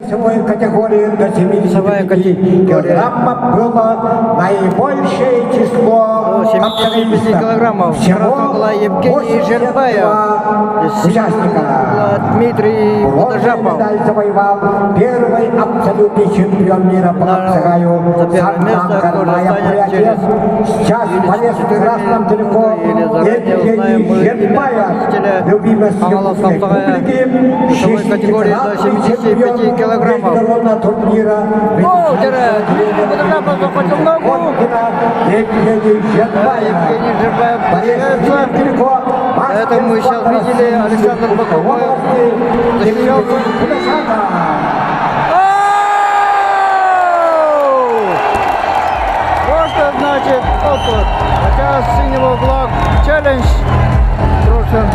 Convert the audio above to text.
Весовой категории до 75 килограммов было наибольшее число 75 килограммов. Красного была Евгений Жербаев. Участника. Дмитрий Водожапов. Медаль завоевал первый абсолютный чемпион мира по Лапсагаю. За первое место, кто станет через Сейчас повес в красном далеко Евгений Жербаев. Амаловского весовой категории до 75 килограммов. О, Дмитрий Водожапов захватил ногу. Евгений Жербаев возвращается. Это мы сейчас видели. Александр Бакумов защищался. Вот что значит опыт. Хотя с синего угла челлендж. Трушин